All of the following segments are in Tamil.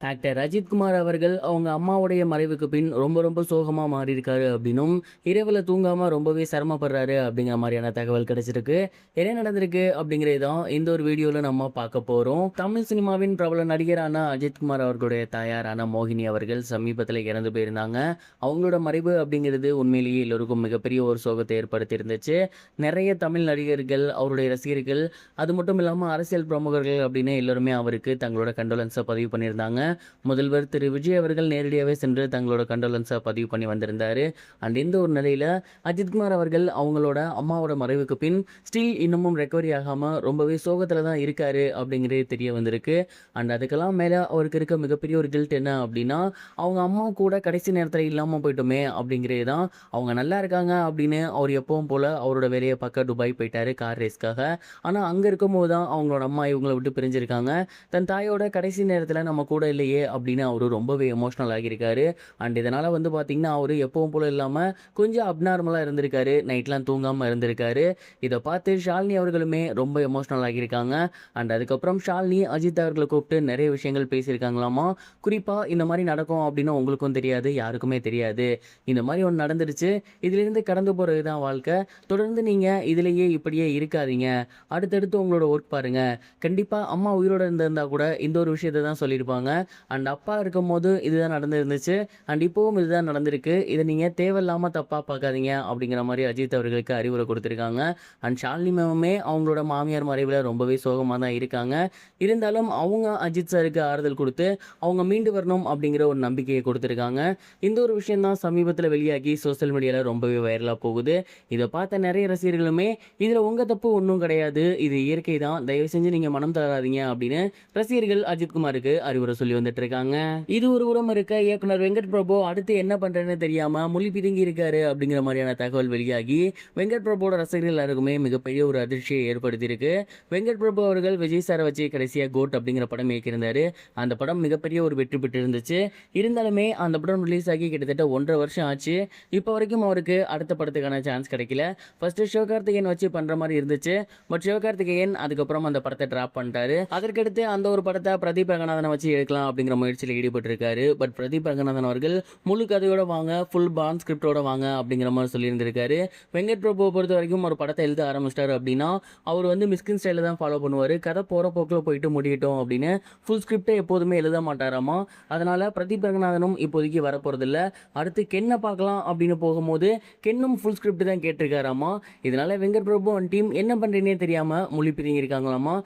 ஆக்டர் அஜித்குமார் அவர்கள் அவங்க அம்மாவுடைய மறைவுக்கு பின் ரொம்ப ரொம்ப சோகமா மாறியிருக்காரு அப்படின்னும், இரவுல தூங்காம ரொம்பவே சிரமப்படுறாரு அப்படிங்கிற மாரியான தகவல் கிடைச்சிருக்கு. என்ன நடந்திருக்கு அப்படிங்கிறது தான் இந்த ஒரு வீடியோல நம்ம பார்க்க போறோம். தமிழ் சினிமாவின் பிரபல நடிகரான அஜித்குமார் அவர்களுடைய தாயாரான மோகினி அவர்கள் சமீபத்தில இறந்து போயிருந்தாங்க. அவங்களோட மறைவு அப்படிங்கிறது உண்மையிலேயே எல்லோருக்கும் மிகப்பெரிய ஒரு சோகத்தை ஏற்படுத்தியிருந்துச்சு. நெறைய தமிழ் நடிகர்கள், அவருடைய ரசிகர்கள், அது மட்டும் இல்லாம அரசியல் பிரமுகர்கள் அப்படின்னு எல்லோருமே அவருக்கு தங்களோட கண்டோலன்ஸ பதிவு பண்ணியிருந்தாங்க. முதல்வர் திரு விஜய் அவர்கள் நேரடியாவே சென்று தங்களோட கண்டோலன்ஸை பதிவு பண்ணி வந்திருந்தாரு. அண்ட் இந்த ஒரு நிலையில அஜித்குமார் அவர்கள் அவங்களோட அம்மாவோட மறைவுக்கு பின் ஸ்டில் இன்னமும் ரெக்கவரி ஆகாம ரொம்பவே சோகத்துல தான் இருக்காரு அப்படிங்கிறது தெரிய வந்திருக்கு. அண்ட் அதுக்கெல்லாம் மேல அவருக்கு இருக்க மிகப்பெரிய ஒரு கில்ட் என்ன அப்படின்னா, அவங்க அம்மா கூட கடைசி நேரத்தில் இல்லாம போயிட்டோமே அப்படிங்கிறது தான். அவங்க நல்லா இருக்காங்க அப்படின்னு அவர் எப்பவும் போல அவரோட வேலையை பார்க்க துபாய் போயிட்டாரு கார் ரேஸ்க்காக. ஆனா அங்க இருக்கும்போது தான் அவங்களோட அம்மா இவங்களை விட்டு பிரிஞ்சிருக்காங்க. தன் தாயோட கடைசி நேரத்துல நம்ம கூட இல்லையே அப்படின்னு அவரு ரொம்பவே எமோஷனல் ஆகியிருக்காரு. அண்ட் இதனால வந்து பார்த்தீங்கன்னா, அவரு எப்பவும் போல இல்லாம கொஞ்சம் அப்நார்மலா இருந்திருக்காரு. நைட்லாம் தூங்காம இருந்திருக்காரு. இத பார்த்து ஷாலினி அவர்களுமே ரொம்ப எமோஷனல் ஆகியிருக்காங்க. அண்ட் அதுக்கப்புறம் ஷாலினி அஜித் அவர்கள கூப்பிட்டு நிறைய விஷயங்கள் பேசியிருக்காங்களாமா. குறிப்பா இந்த மாரி நடக்கும் அப்படின்னு உங்களுக்கும் தெரியாது, யாருக்குமே தெரியாது. இந்த மாரி ஒண்ணு நடந்துருச்சு. இதிலிருந்து கடந்து போறது தான் வாழ்க்கை. தொடர்ந்து நீங்க இதிலேயே இப்படியே இருக்காதீங்க. அடுத்தடுத்து உங்களோட ஒர்க் பாருங்க. கண்டிப்பா அம்மா உயிரோட இருந்திருந்தா கூட இந்த ஒரு விஷயத்த தான் சொல்லியிருப்பாங்க. அண்ட் அப்பா இருக்கும்போது இதுதான் நடந்திருந்துச்சு. அண்ட் இப்பவும் இதுதான் நடந்திருக்கு. இத நீங்க தேவையில்லாம தப்பா பார்க்காதீங்க அப்படிங்கிற மாரி அஜித் அவர்களுக்கு அறிவுரை குடுத்திருக்காங்க. அண்ட் ஷாலினி மேமுமே அவங்களோட மாமியார் மறைவுல ரொம்பவே சோகமா தான் இருக்காங்க. இருந்தாலும் அவங்க அஜித் சாருக்கு ஆறுதல் குடுத்து, அவங்க மீண்டு வரணும் அப்படிங்கிற ஒரு நம்பிக்கைய குடுத்திருக்காங்க. இந்த ஒரு விஷயம் தான் சமீபத்தில வெளியாகி சோசியல் மீடியால ரொம்பவே வைரலா போகுது. இத பார்த்த நெறைய ரசிகர்களுமே, "இதுல உங்க தப்பு ஒண்ணும் கிடையாது. இது இயற்கை தான். தயவு செஞ்சு நீங்க மனம் தளராதீங்க" அப்படின்னு ரசிகர்கள் அஜித்குமாருக்கு அறிவுரை சொல்லி வந்துட்டு இருக்காங்க. இது ஒரு புறம் இருக்க, இயக்குனர் வெங்கட் பிரபு அடுத்து என்ன பண்றதுன்னு தெரியாம மொழி பிதுங்கி இருக்காரு அப்படிங்கிற மாதிரியான தகவல் வெளியாகி வெங்கட் பிரபுவோட ரசிகர்கள் எல்லாருக்குமே மிகப்பெரிய ஒரு அதிர்ச்சியை ஏற்படுத்தியிருக்கு. வெங்கட் பிரபு அவர்கள் விஜய் சாரை வச்சு கடைசியா கோட் அப்படிங்கிற படம் இயக்கியிருந்தாரு. அந்த படம் மிகப்பெரிய ஒரு வெற்றி பெற்று இருந்துச்சு. இருந்தாலுமே அந்த படம் ரிலீஸ் ஆகி கிட்டத்தட்ட 1.5 வருஷம் ஆச்சு. இப்போ வரைக்கும் அவருக்கு அடுத்த படத்துக்கான சான்ஸ் கிடைக்கல. ஃபர்ஸ்ட் சிவகார்த்திகேயன் வச்சு பண்ற மாதிரி இருந்துச்சு. பட் சிவகார்த்திகேயன் அதுக்கப்புறம் அந்த படத்தை டிராப் பண்ணிட்டாரு. அதற்கடுத்து அந்த ஒரு படத்தை பிரதீப் ரங்கநாதனை வச்சு எடுக்கலாம் அப்படிங்கிற முயற்சியில் ஈடுபட்டிருக்காரு. பட் பிரதீப் ரங்கநாதன் அவர்கள் முழு கதையோட வாங்க, ஃபுல் பாண்ட் ஸ்கிரிப்டோட வாங்க அப்படிங்கிற மாதிரி சொல்லியிருந்திருக்காரு. வெங்கட் பிரபுவை பொறுத்த வரைக்கும் ஒரு படத்தை எழுத ஆரம்பிச்சிட்டாரு அப்படின்னா அவர் வந்து மிஸ்கின் ஸ்டைலில் தான் ஃபாலோ பண்ணுவார். கதை போகிற போக்கில் போயிட்டு முடியட்டும் அப்படின்னு ஃபுல் ஸ்கிரிப்டை எப்போதுமே எழுத மாட்டாராமா. அதனால பிரதீப் ரங்கநாதனும் இப்போதைக்கு வரப்போறதில்ல. அடுத்து கென்னை பார்க்கலாம் அப்படின்னு போகும்போது கென்னும் ஃபுல் ஸ்கிரிப்ட் தான் கேட்டிருக்காராமா. இதனால வெங்கட் பிரபு அண்ட் டீம் என்ன பண்றீங்கன்னே தெரியாம மொழி பிரிங்கி இருக்காங்களாமா.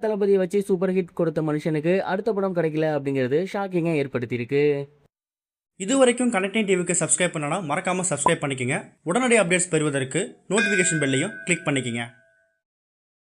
தளபதியை வச்சு சூப்பர் ஹிட் கொடுத்த மனுஷனுக்கு அடுத்த படம் கிடைக்கல அப்படிங்கிறது ஷாக்கிங்கா ஏற்படுத்தியிருக்கு. இது வரைக்கும் கனெக்டிங் டிவிக்கு சப்ஸ்கிரைப் பண்ணனா மறக்காம சப்ஸ்கிரைப் பண்ணிக்கங்க. உடனடி அப்டேட்ஸ் பெறுவதற்கு நோட்டிஃபிகேஷன் பெல்லையும் கிளிக் பண்ணிக்கங்க.